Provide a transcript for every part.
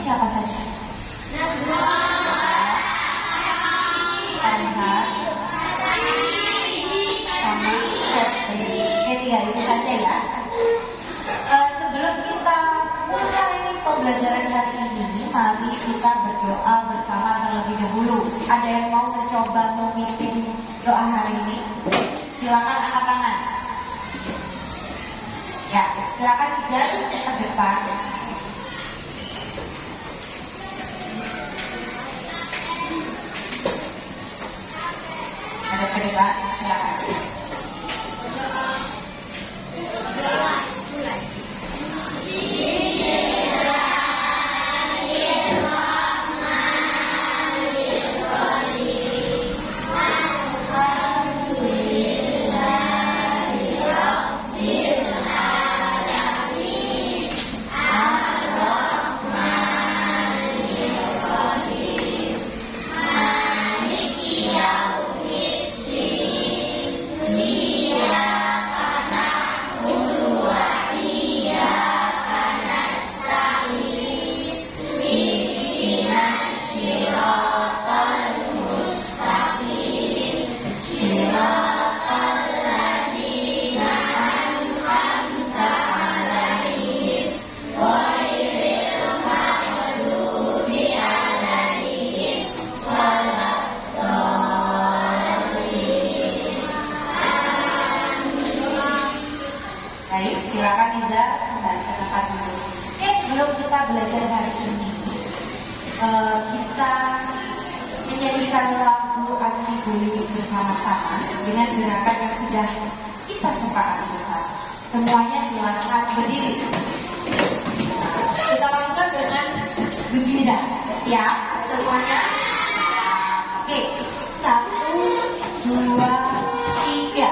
siapa saja? Anha sama Febri. Ya itu saja ya. Sebelum kita mulai pembelajaran hari ini, mari kita berdoa bersama terlebih dahulu. Ada yang mau mencoba memimpin doa hari ini? Silakan angkat tangan. Ya, silakan tidak ke depan. Ada ke depan, silakan. Silakan Iza kembali ke tempat dulu. Oke, sebelum kita belajar hari ini, kita menyanyikan lagu anti bullying bersama-sama dengan gerakan yang sudah kita sepakati bersama. Semuanya silakan berdiri. Kita lakukan dengan gembira. Siap? Semuanya? Oke, 1, 2, 3.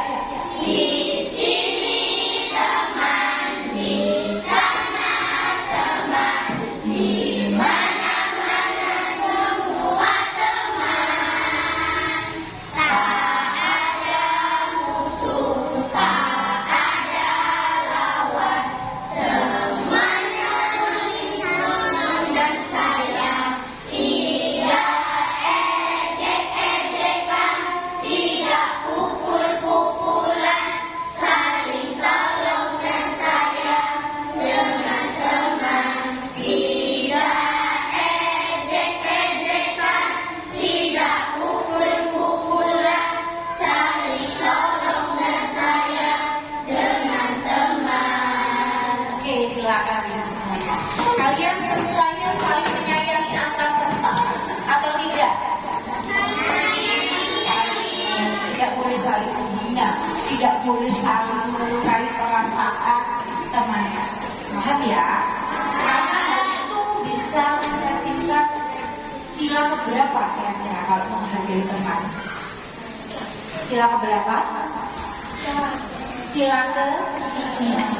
Silakan semuanya. Kalian semuanya saling menyayangi antar teman atau tidak? Tidak boleh saling menghina, tidak boleh saling melukai perasaan temannya. Paham ya? Karena hal itu bisa mencerminkan sila keberapa kira-kira kalau menghargai teman? Sila keberapa? Sila ketiga.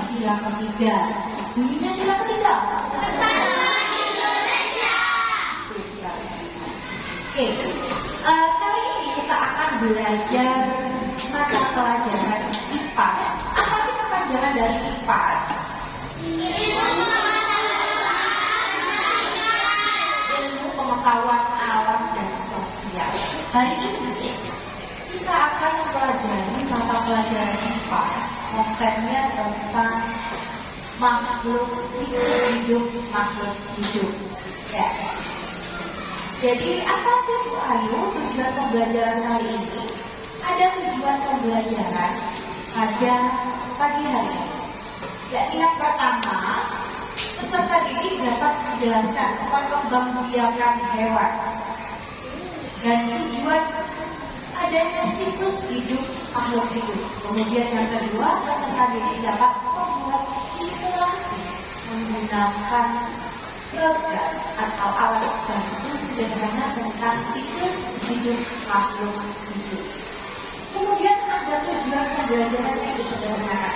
Sila ketiga. Bunyinya sila ketiga. Indonesia. Oke, kali ini kita akan belajar mata pelajaran IPAS. Apa sih kepanjangan dari IPAS? Ilmu pengetahuan alam dan sosial. Hari ini kita akan mempelajari mata pelajaran IPAS. Kontennya tentang makhluk siklus hidup makhluk hidup. Ya. Jadi apa sih Bu Ayu tujuan pembelajaran kali ini? Ada tujuan pembelajaran pada pagi hari ini. Yang pertama, peserta didik dapat menjelaskan perkembangbiakan hewan dan tujuan adanya siklus hidup makhluk hidup. Kemudian yang kedua, peserta didik dapat membuat simulasi menggunakan program atau alat bantu sederhana tentang siklus hidup makhluk hidup. Kemudian ada tujuan pembelajaran yang disederhanakan.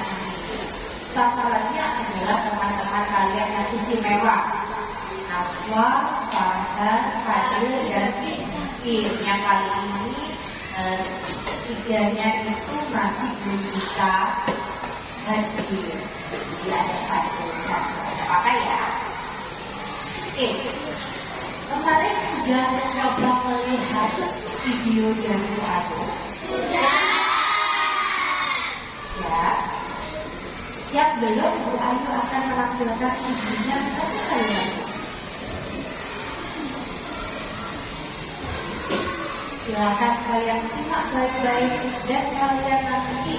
Sasarannya adalah teman-teman kalian yang istimewa. Naswa, Farhan, Fadil, dan Fikir. Yang kali ini tiganya itu masih belum bisa hadir. Jadi ada Fadil, ada apa ya? Oke, sudah mencoba melihat video dari Bu Ayu? Sudah. Ya. Yang belum, Bu Ayu akan menampilkan videonya satu kali lagi. Silakan kalian simak baik-baik dan kalian nanti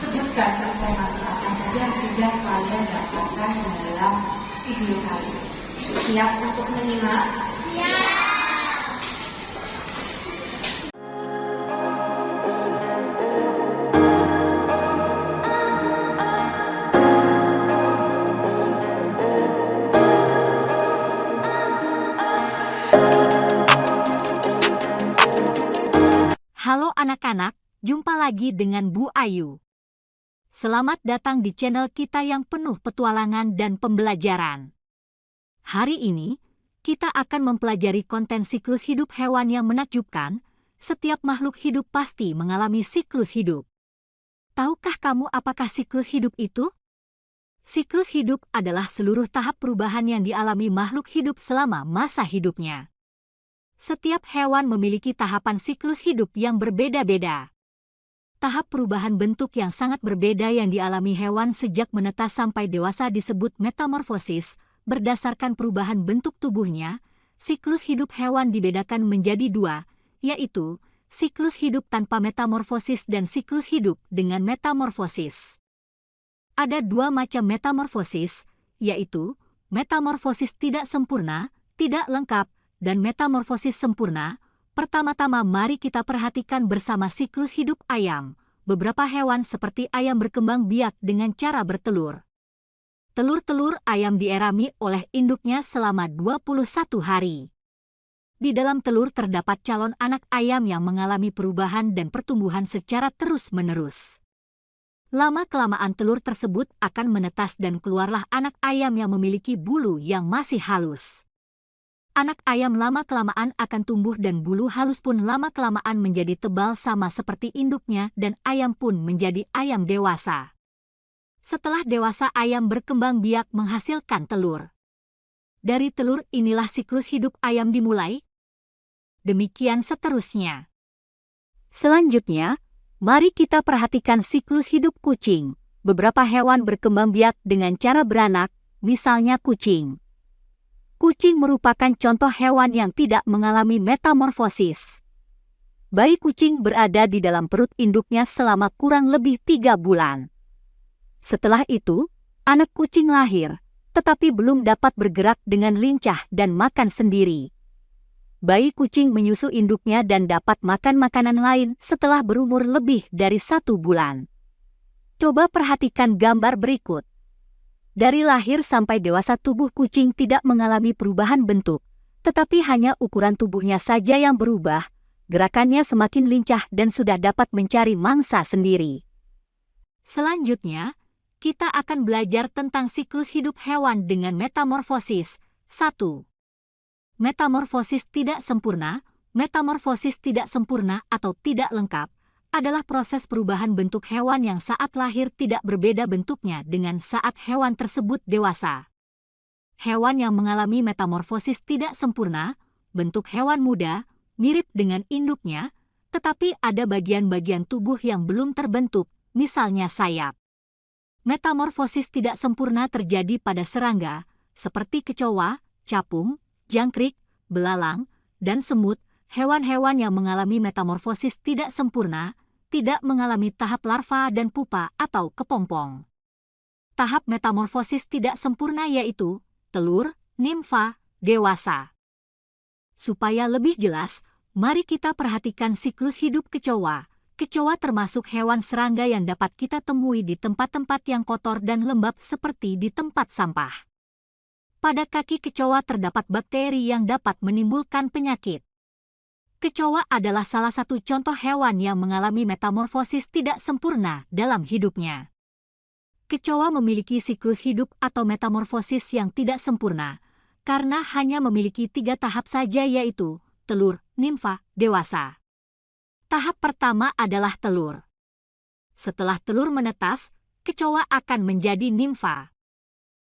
sebutkan informasi apa saja yang sudah kalian dapatkan dalam video kali ini. Siap untuk menyimak? Siap! Halo anak-anak, jumpa lagi dengan Bu Ayu. Selamat datang di channel kita yang penuh petualangan dan pembelajaran. Hari ini, kita akan mempelajari konten siklus hidup hewan yang menakjubkan. Setiap makhluk hidup pasti mengalami siklus hidup. Tahukah kamu apakah siklus hidup itu? Siklus hidup adalah seluruh tahap perubahan yang dialami makhluk hidup selama masa hidupnya. Setiap hewan memiliki tahapan siklus hidup yang berbeda-beda. Tahap perubahan bentuk yang sangat berbeda yang dialami hewan sejak menetas sampai dewasa disebut metamorfosis. Berdasarkan perubahan bentuk tubuhnya, siklus hidup hewan dibedakan menjadi dua, yaitu siklus hidup tanpa metamorfosis dan siklus hidup dengan metamorfosis. Ada dua macam metamorfosis, yaitu metamorfosis tidak sempurna, tidak lengkap, dan metamorfosis sempurna. Pertama-tama mari kita perhatikan bersama siklus hidup ayam. Beberapa hewan seperti ayam berkembang biak dengan cara bertelur. Telur-telur ayam dierami oleh induknya selama 21 hari. Di dalam telur terdapat calon anak ayam yang mengalami perubahan dan pertumbuhan secara terus-menerus. Lama-kelamaan telur tersebut akan menetas dan keluarlah anak ayam yang memiliki bulu yang masih halus. Anak ayam lama-kelamaan akan tumbuh dan bulu halus pun lama-kelamaan menjadi tebal sama seperti induknya dan ayam pun menjadi ayam dewasa. Setelah dewasa ayam berkembang biak menghasilkan telur. Dari telur inilah siklus hidup ayam dimulai. Demikian seterusnya. Selanjutnya, mari kita perhatikan siklus hidup kucing. Beberapa hewan berkembang biak dengan cara beranak, misalnya kucing. Kucing merupakan contoh hewan yang tidak mengalami metamorfosis. Bayi kucing berada di dalam perut induknya selama kurang lebih 3 bulan. Setelah itu, anak kucing lahir, tetapi belum dapat bergerak dengan lincah dan makan sendiri. Bayi kucing menyusu induknya dan dapat makan makanan lain setelah berumur lebih dari 1 bulan. Coba perhatikan gambar berikut. Dari lahir sampai dewasa tubuh kucing tidak mengalami perubahan bentuk, tetapi hanya ukuran tubuhnya saja yang berubah, gerakannya semakin lincah dan sudah dapat mencari mangsa sendiri. Selanjutnya, kita akan belajar tentang siklus hidup hewan dengan metamorfosis. 1. Metamorfosis tidak sempurna. Metamorfosis tidak sempurna atau tidak lengkap adalah proses perubahan bentuk hewan yang saat lahir tidak berbeda bentuknya dengan saat hewan tersebut dewasa. Hewan yang mengalami metamorfosis tidak sempurna, bentuk hewan muda, mirip dengan induknya, tetapi ada bagian-bagian tubuh yang belum terbentuk, misalnya sayap. Metamorfosis tidak sempurna terjadi pada serangga, seperti kecoa, capung, jangkrik, belalang, dan semut. Hewan-hewan yang mengalami metamorfosis tidak sempurna, tidak mengalami tahap larva dan pupa atau kepompong. Tahap metamorfosis tidak sempurna yaitu telur, nimfa, dewasa. Supaya lebih jelas, mari kita perhatikan siklus hidup kecoa. Kecoa termasuk hewan serangga yang dapat kita temui di tempat-tempat yang kotor dan lembab seperti di tempat sampah. Pada kaki kecoa terdapat bakteri yang dapat menimbulkan penyakit. Kecoa adalah salah satu contoh hewan yang mengalami metamorfosis tidak sempurna dalam hidupnya. Kecoa memiliki siklus hidup atau metamorfosis yang tidak sempurna, karena hanya memiliki 3 tahap saja yaitu telur, nimfa, dewasa. Tahap pertama adalah telur. Setelah telur menetas, kecoa akan menjadi nimfa.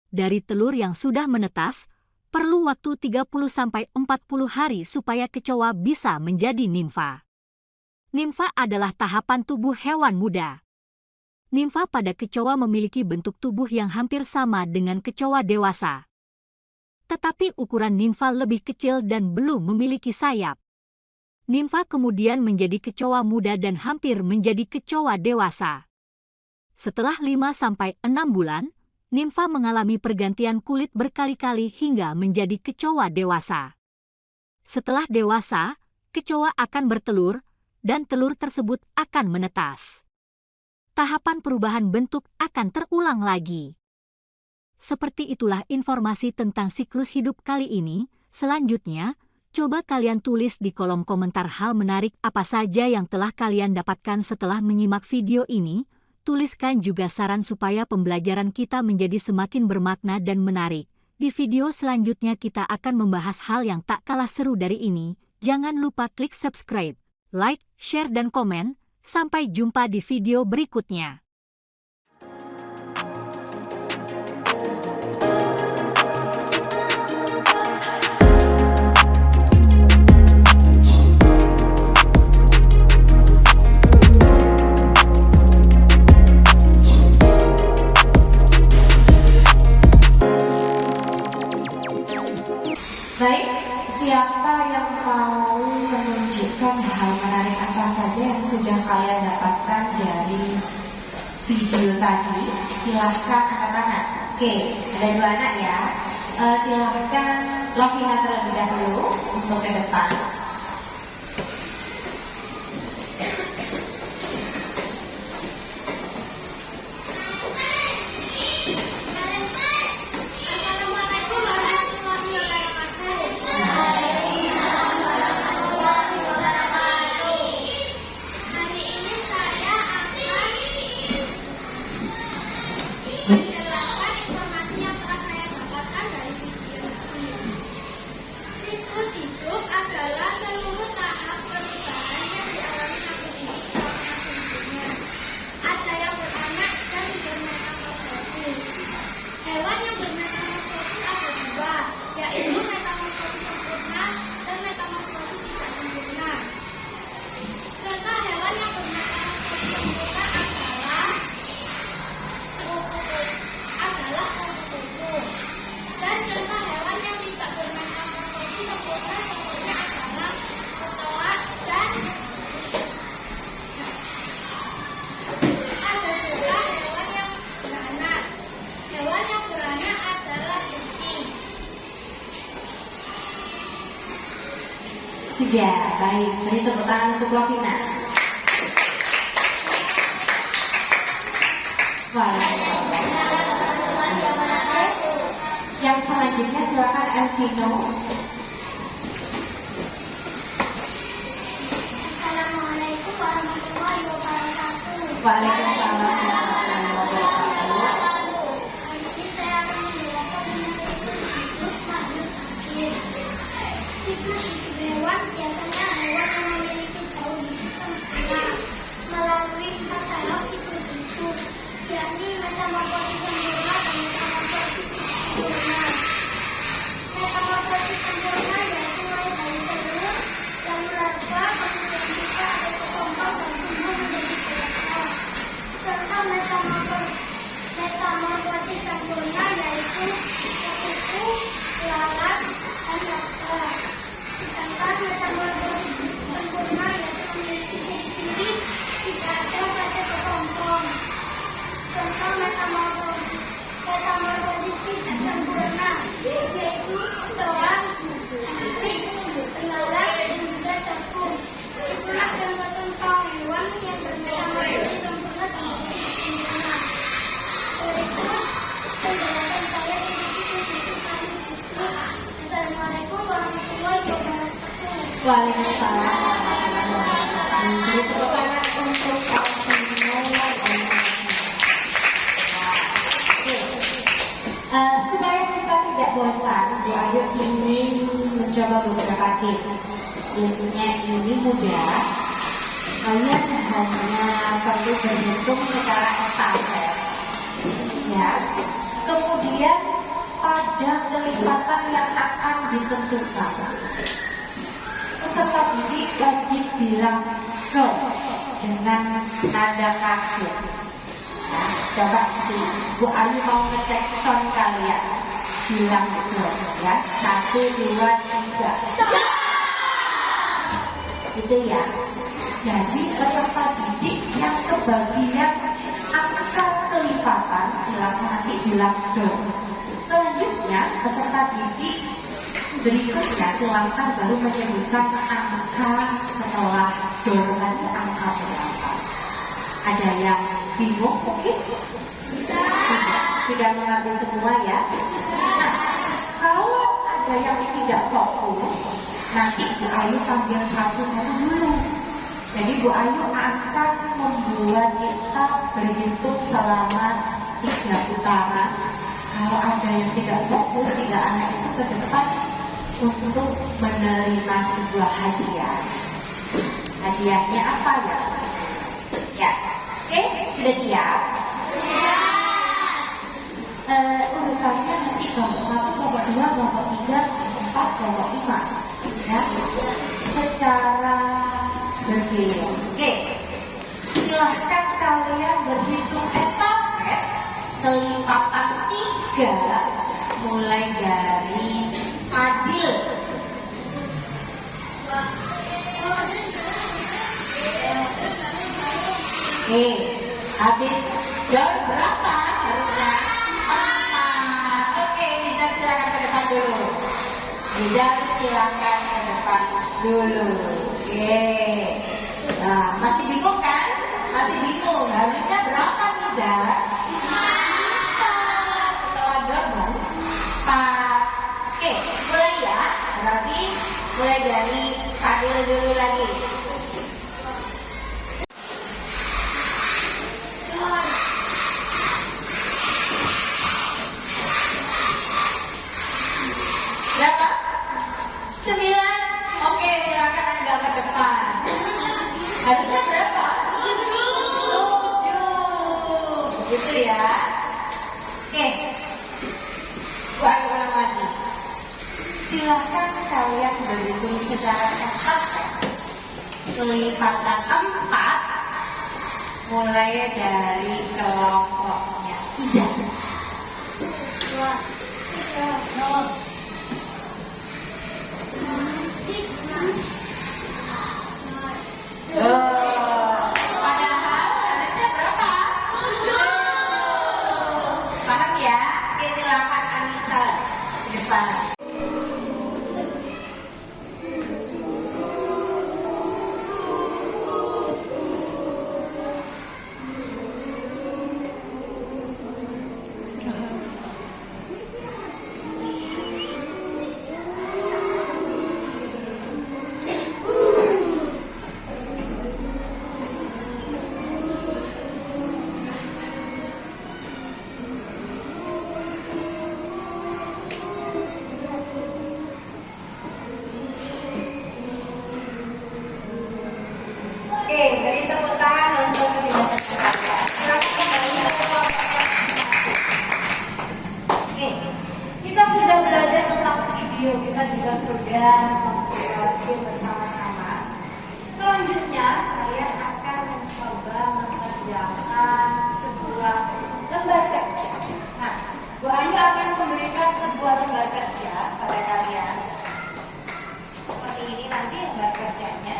Dari telur yang sudah menetas, perlu waktu 30-40 hari supaya kecoa bisa menjadi nimfa. Nimfa adalah tahapan tubuh hewan muda. Nimfa pada kecoa memiliki bentuk tubuh yang hampir sama dengan kecoa dewasa. Tetapi ukuran nimfa lebih kecil dan belum memiliki sayap. Nimfa kemudian menjadi kecoa muda dan hampir menjadi kecoa dewasa. Setelah 5-6 bulan, nimfa mengalami pergantian kulit berkali-kali hingga menjadi kecoa dewasa. Setelah dewasa, kecoa akan bertelur, dan telur tersebut akan menetas. Tahapan perubahan bentuk akan terulang lagi. Seperti itulah informasi tentang siklus hidup kali ini. Selanjutnya, coba kalian tulis di kolom komentar hal menarik apa saja yang telah kalian dapatkan setelah menyimak video ini. Tuliskan juga saran supaya pembelajaran kita menjadi semakin bermakna dan menarik. Di video selanjutnya kita akan membahas hal yang tak kalah seru dari ini. Jangan lupa klik subscribe, like, share, dan komen. Sampai jumpa di video berikutnya. Baik, siapa yang mau menunjukkan hal menarik apa saja yang sudah kalian dapatkan dari video tadi? Silahkan angkat tangan. Oke, ada 2 anak ya. Silahkan Lovina terlebih dahulu untuk ke depan. Menjelaskan informasi yang telah saya dapatkan dari video ini. Siklus hidup adalah seluruh tahap perubahan yang dialami makhluk hidup selama hidupnya. Ada yang beranak dan bermetamorfosis. Hewan yang bermetamorfosis ada 2, yaitu metamorfosis sempurna dan metamorfosis tidak sempurna. Contoh hewan yang bermetamorfosis sempurna adalah kupu-kupu. Dan contoh hewan yang tidak bermetamorfosis sempurna contohnya adalah kecoa dan ada juga hewan yang beranak. Hewan yang beranak adalah kucing. Sudah, baik. Beri tepuk tangan untuk Lovina. Yang selanjutnya silakan Elvino. Assalamualaikum warahmatullahi wabarakatuh. Waalaikumsalam warahmatullahi wabarakatuh. Hari ini saya akan menjelaskan tentang siklus hidup makhluk hidup. Siklus hidup hewan biasanya hewan yang memiliki bau hidup sempurna melalui 4 tahap siklus hidup, yakni metamorfosis sempurna dan metamorfosis tidak sempurna. Metamorfosis sempurna yaitu mulai dari telur dan larva, kemudian juga ada berkembang dan tumbuh menjadi dewasa. Contoh metamorfosis sempurna yaitu kupu-kupu, lalat, dan laba. Sedangkan metamorfosis sempurna yaitu memiliki ciri-ciri tidak ada fase berkembang. Contoh metamorfosis tidak sempurna yaitu kecoa, santrik, belalang, dan juga cakung. Itulah contoh-contoh hewan yang bermetamorfosis sempurna dan tidak sempurna. Berikut penjelasan saya tentang siklus hidup makhluk hidup. Assalamualaikum warahmatullahi wabarakatuh. Waalaikumsalam warahmatullahi wabarakatuh. Beri tepuk tangan untuk Elvino dan supaya kita tidak bosan, Bu Ayu ingin mencoba beberapa tips. Tipsnya ini mudah. Kalian hanya perlu berhitung secara estafet, ya. Kemudian pada kelipatan yang akan ditentukan. Peserta didik wajib bilang go dengan nada kaget. Nah, coba sih, Bu Ayu mau ngecek sound kalian. Bilang go ya, 1, 2, 3. Gitu ya. Jadi peserta didik yang kebagian angka kelipatan silakan nanti bilang go. Selanjutnya peserta didik berikutnya silakan baru menyebutkan angka setelah do tadi angka berapa. Ada yang bingung mungkin? Sudah mengerti semua ya? Nah, kalau ada yang tidak fokus, nanti Bu Ayu panggil satu-satu dulu. Jadi Bu Ayu akan membuat kita berhitung selama 3 putaran. Kalau ada yang tidak fokus, 3 anak itu ke depan untuk menerima sebuah hadiah. Hadiahnya apa ya? Ya, oke, sudah siap? Urutannya nanti kelompok 1, kelompok 2, kelompok 3, 4, kelompok 5 ya, secara bergiliran. Oke, silahkan kalian berhitung estafet kelipatan 3 mulai dari Adil. Oke, habis dor berapa harusnya? 4. Oke, Nizar silakan ke depan dulu. Nizar silakan ke depan dulu. Oke. Nah, masih bingung kan? Masih bingung. Harusnya berapa Nizar? 4. Setelah dor baru 4. Oke, mulai ya. Berarti mulai dari Fadil dulu lagi. Berapa? 9. Oke, silakan Anda ke depan. Harusnya berapa? 7. Gitu ya. Oke. Buat ulang lagi. Silahkan kalian berhitung secara estafet kelipatan 4 mulai dari kelompoknya Iza. 2, 3, 4, 5, 6, 7. Padahal harusnya berapa? 7. Paham ya? Oke, silakan Anissa di depan. Oke, beri tepuk tangan untuk kegiatan kalian. Silakan kembali ke kelompoknya masing-masing. Oke, kita sudah belajar tentang video, kita juga sudah membuat game bersama-sama. Selanjutnya, kalian akan mencoba mengerjakan sebuah lembar kerja. Nah, Bu Ayu akan memberikan sebuah lembar kerja pada kalian. Seperti ini nanti lembar kerjanya.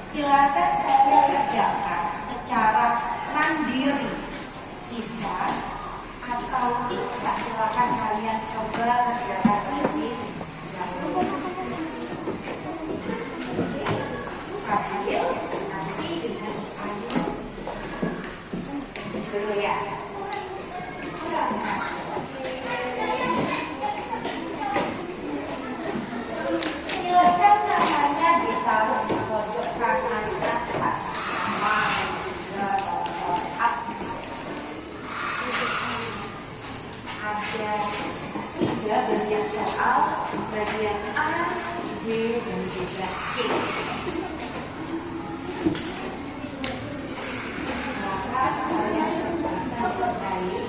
Silakan kalian kerjakan secara mandiri, bisa atau tidak. Silakan kalian coba kerjakan sendiri. Hasil nanti dengan Ayu dulu ya. Silakan namanya ditaruh di pojok kanan atas, nama dan juga atas. Ada 3 bagian soal, bagian A, B, dan juga C. Silakan kalian kembali.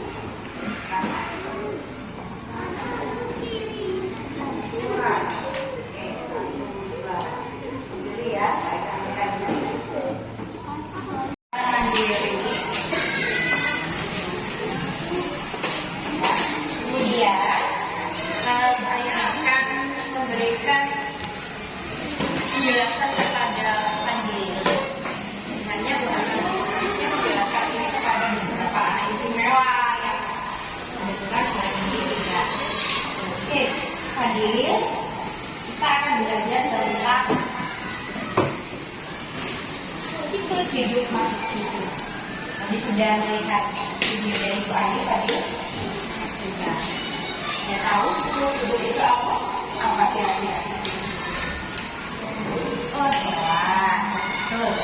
hidup makhluk hidup. Tadi sudah melihat video dari Bu Ayu tadi sudah. Ya tahu siklus hidup itu apa? Apa kira-kira siklus hidup? Oh hewan. Betul.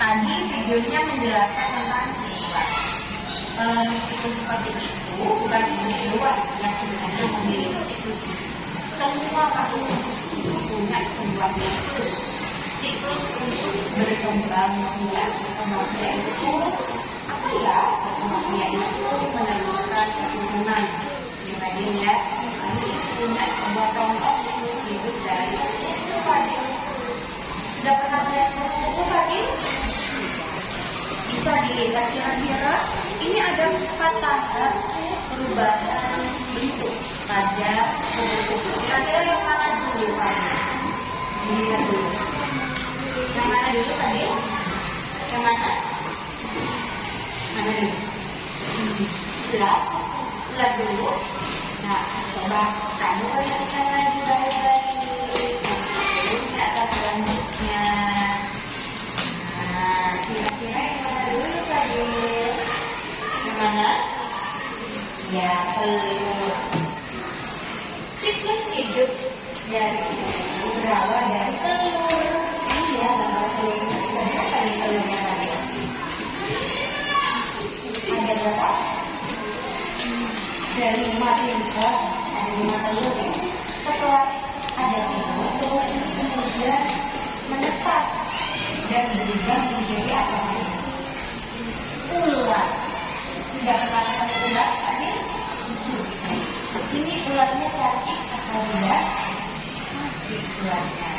Tadi videonya menjelaskan tentang hewan. Siklus seperti itu bukan hanya hewan yang sebenarnya memiliki siklus hidup. Semua makhluk hidup punya sebuah siklus. Siklus untuk berkembang biak. Berkembang biak itu apa ya? Berkembang biak itu meneruskan keturunan. Gimana ya? Kami punya sebuah contoh siklus hidup dari kuku Fadil. Sudah pernah melihat kuku Fadil? Bisa dilihat kira-kira ini ada 4 tahap perubahan bentuk pada kuku-kuku. Kira-kira yang mana dulu Fadil? Dilihat dulu. Yang mana dulu tadi? Yang mana? Mana dulu? Ulat dulu. Nah, coba kamu perhatikan lagi baik-baik. Ini atas selanjutnya. Nah, kira-kira yang mana dulu tadi? Yang mana? Ya, telur. Siklus hidup dari itu berawal dari telur. Iya, gambar telurnya. Berapa kali telurnya tadi? Ada berapa? Dari 5 pintar, ada 5 telur ya. Setelah ada telur, telur ini kemudian menetas dan berubah menjadi apa? Ulat. Sudah pernah ketemu ulat tadi? Ini ulatnya cantik atau tidak? Cantik ulatnya.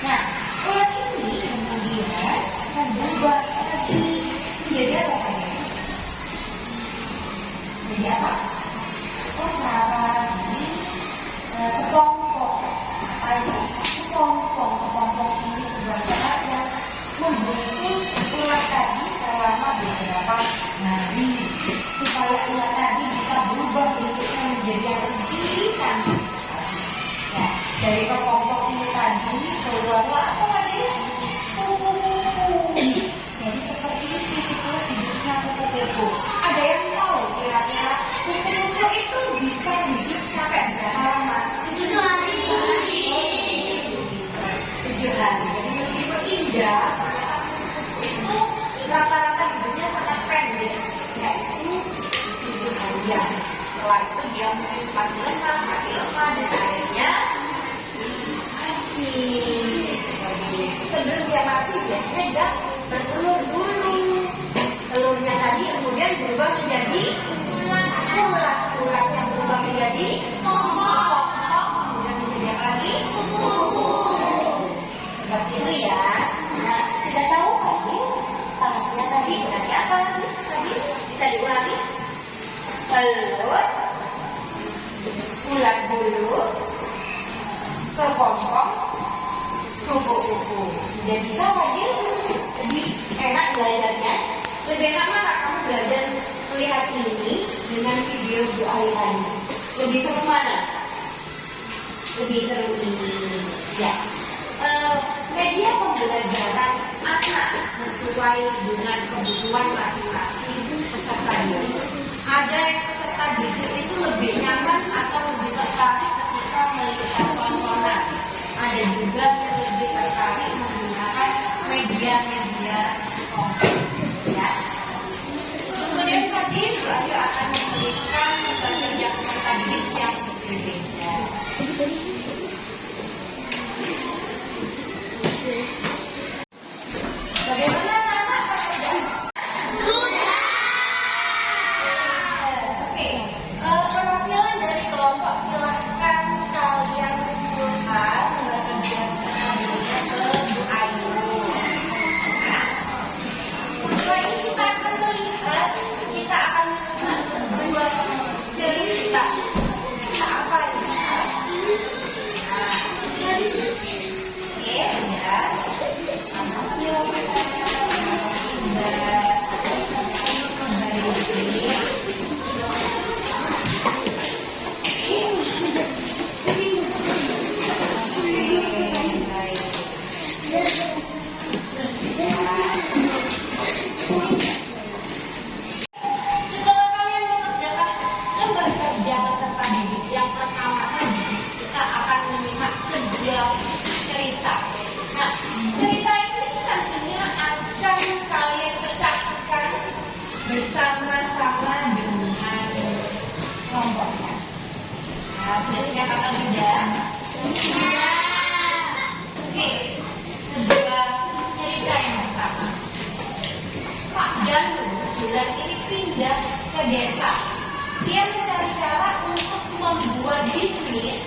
Nah, ulat ini kemudian akan berubah lagi menjadi apa tadi? Jadi apa? Oh, sarang ini kepompong. Apa itu? Kepompong. Kepompong ini sebuah sarang yang membungkus ulat tadi selama beberapa hari supaya ulat tadi bisa berubah bentuknya menjadi yang lebih cantik. Ya, dari kepompong ini tadi keluarlah apa tadi? Kupu-kupu. Jadi seperti itu siklus hidupnya kupu-kupu. Ada yang tahu kira-kira kupu-kupu itu bisa hidup sampai berapa lama? 7 hari. 7 hari. Jadi meskipun indah, itu rata-rata hidupnya sangat pendek, yaitu 7 harian. Setelah itu dia mulai semakin lemah, dan akhirnya mati. Seperti itu. Sebelum dia mati, biasanya dia bertelur dulu. Telurnya tadi kemudian berubah menjadi ulat. Ulat yang berubah menjadi pompong. Kemudian menjadi apa lagi? Kupu-kupu. Seperti itu ya. Nah, sudah tahu tadi tahapnya tadi berarti apa tadi? Bisa diulangi? Telur, ulat bulu, kepompong, kupu-kupu. Sudah bisa tadi? Lebih enak belajarnya. Lebih enak mana kamu belajar melihat ini dengan video Bu Ayu tadi? Lebih seru mana? Lebih seru ini. Ya. Media pembelajaran anak sesuai dengan kebutuhan masing-masing peserta didik. Ada yang peserta didik itu lebih nyaman atau lebih tertarik ketika melihat tontonan. Ada juga yang lebih tertarik menggunakan media-media online. Ya. Kemudian tadi Bu Ayu akan memberikan pembelajaran peserta didik yang berbeda. Bagaimana anak-anak pekerjaan? Sudah. Oke, perwakilan dari kelompok silahkan kalian kumpulkan pembelajaran peserta didiknya ke Bu Ayu. Nah, setelah ini kita akan melihat, kita akan melihat sebuah cerita. Cerita apa ini? Nah, oke, sudah. Makasih ya, Oke, sebuah cerita yang pertama. Pak Danu bulan ini pindah ke desa. Dia mencari cara untuk membuat bisnis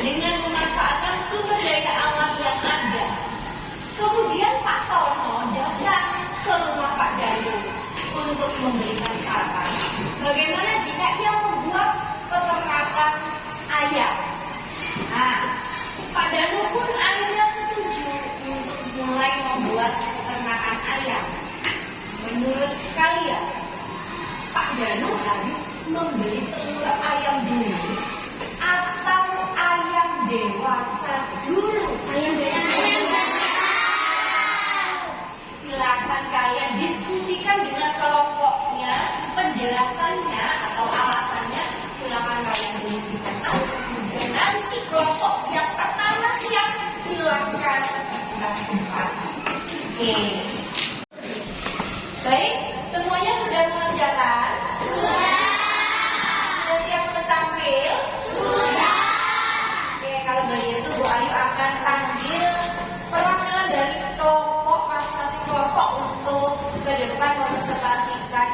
dengan memanfaatkan sumber daya alam yang ada. Kemudian Pak Tono datang ke rumah Pak Danu untuk memberikan saran bagaimana jika ia membuat peternakan ayam. Nah, Pak Danu pun akhirnya setuju untuk mulai membuat peternakan ayam. Menurut kalian, Pak Danu harus membeli telur ayam dulu atau ayam dewasa dulu? Ayam dewasa. Silakan kalian diskusikan dengan kelompoknya, penjelasannya atau alasannya. Silakan kalian diskusikan. Dan nanti kelompok yang pertama siap, silakan istirahat tempat. Oke. Baik, semuanya sudah mengerjakan? Sudah siap untuk tampil? Oke, kalau begitu Bu Ayu akan panggil perwakilan dari kelompok masing-masing kelompok untuk ke depan mempresentasikan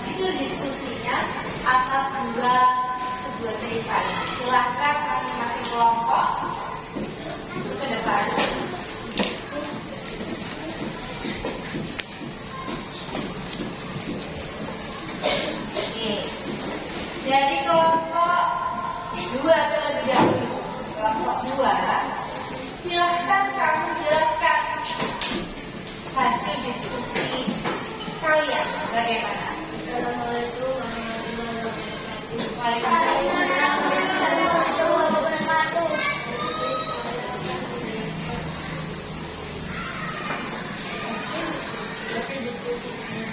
hasil diskusinya atas sebuah cerita. Silakan masing-masing kelompok ke depan. Oke. Dari kelompok 2 terlebih dahulu. Kelompok 2, silahkan kamu jelaskan hasil diskusi kalian bagaimana? Assalamualaikum warahmatullahi wabarakatuh. Waalaikumsalam. Hasil diskusi saya.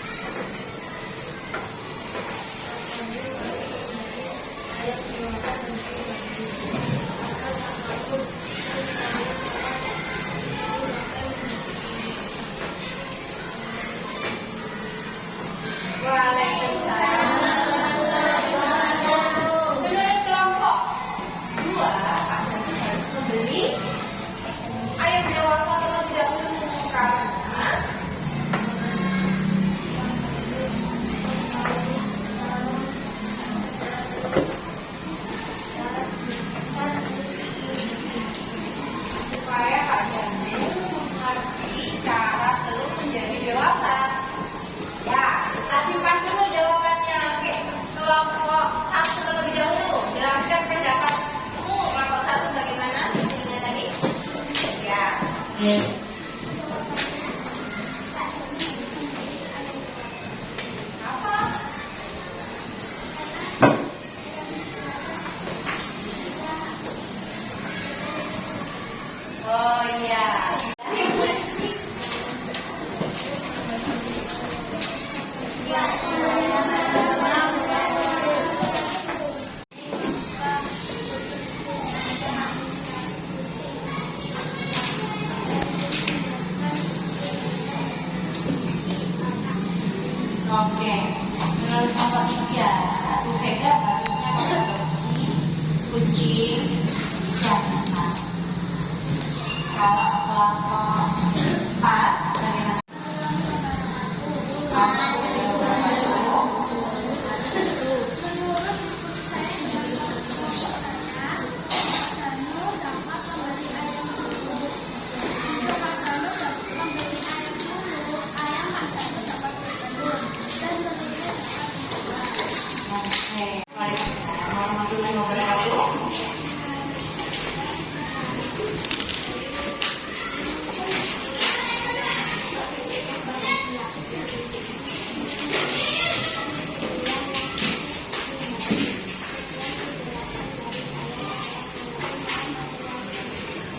Ayat dewasa Waalaikumsalam. Menurut kelompok 2, Anda harus membeli ayam dewasa terlebih dahulu karena supaya kalian mengerti cara telur menjadi dewasa. Ya, kita simpan dulu jawabannya. Oke, kelompok 1 terlebih dahulu. Jelaskan pendapatmu. Kelompok 1 bagaimana hasilnya tadi? Ya. Apa? Oh iya. Oke, menurut kelompok 3, Bu Vega harusnya memproduksi kucing jantan. Kalau kelompok 4, bagaimana? Menurut diskusi saya dari kelompok saya, Pak Danu dapat membeli ayam dulu. Jika Pak Danu dapat membeli ayam dulu, ayam Pak Danu dapat bertelur dan telurnya dapat dijual. Oke, Waalaikumsalam warahmatullahi wabarakatuh.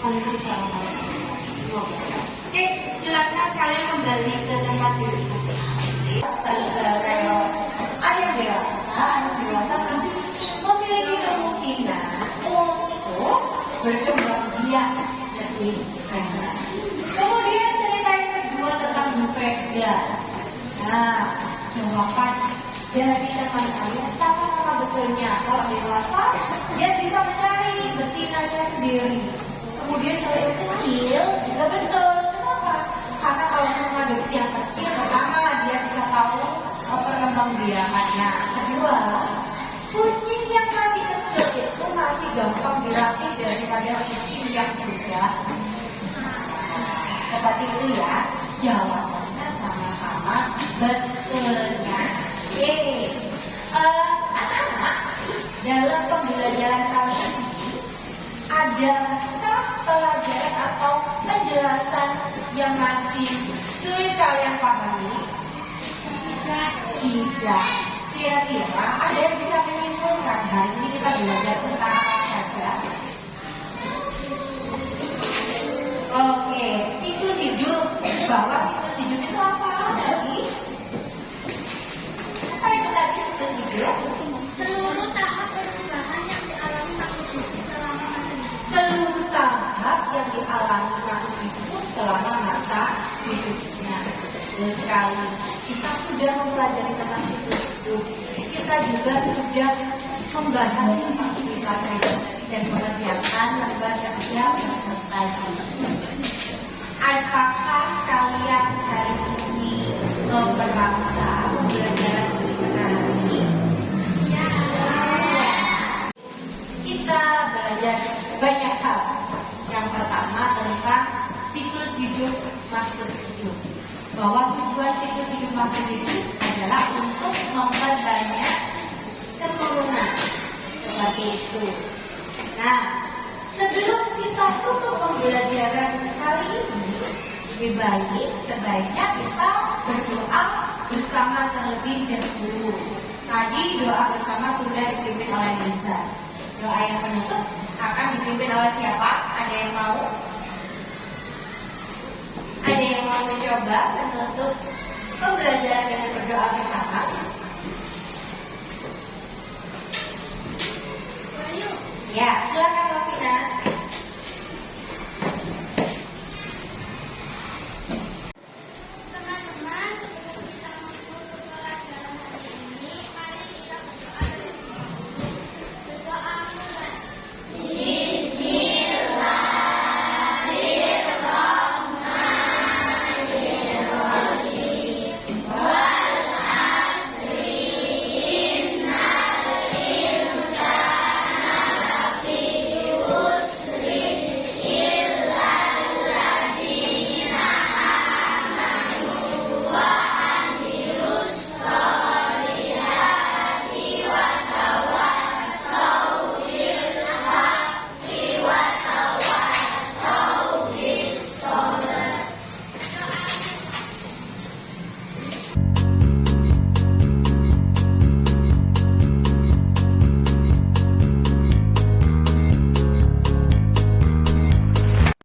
Waalaikumsalam warahmatullahi wabarakatuh. Oke, silakan kalian kembali ke tempat duduk masing-masing. Kalau ayam dewasa masih memiliki kemungkinan untuk berkembang biak lebih banyak. Kemudian cerita yang kedua tentang Bu Vega. Nah, jawaban dari teman kalian sama-sama betulnya. Kalau dewasa, dia bisa mencari betina kalian sendiri. Kemudian kalau yang kecil juga betul. Kenapa? Karena kalau mengadopsi yang kecil, pertama dia bisa tahu perkembangbiakannya. Kedua, kucing yang masih kecil itu masih gampang dilatih daripada kucing yang sudah seperti itu ya. Jawabannya sama-sama betulnya. Anak-anak, dalam pembelajaran kali ini adakah pelajaran atau penjelasan yang masih sulit kalian pahami? Tidak. Kira-kira ada yang bisa menyimpulkan hari ini kita belajar tentang apa saja? Oke, siklus hidup. Bahwa siklus hidup itu apa tadi? Apa itu tadi siklus hidup? Seluruh tahap perubahan yang dialami makhluk hidup selama masa hidup. Seluruh tahap yang dialami makhluk hidup selama masa hidupnya. Betul sekali. Kita sudah mempelajari tentang siklus hidup. Kita juga sudah membahas tentang aktivitas dan mengerjakan lembaga kerja peserta didik. Apakah kalian hari ini merasa pembelajaran ini menarik? Ya. Kita belajar banyak hal. Yang pertama tentang siklus hidup makhluk hidup. Bahwa tujuan siklus hidup makhluk hidup adalah untuk memperbanyak keturunan. Seperti itu. Nah, sebelum kita tutup pembelajaran kali ini, lebih baik sebaiknya kita berdoa bersama terlebih dahulu. Tadi doa bersama sudah dipimpin oleh Liza. Doa yang penutup akan dipimpin oleh siapa? Ada yang mau? Ada yang mau mencoba menutup pembelajaran dengan berdoa bersama? Bayu. Ya, silakan.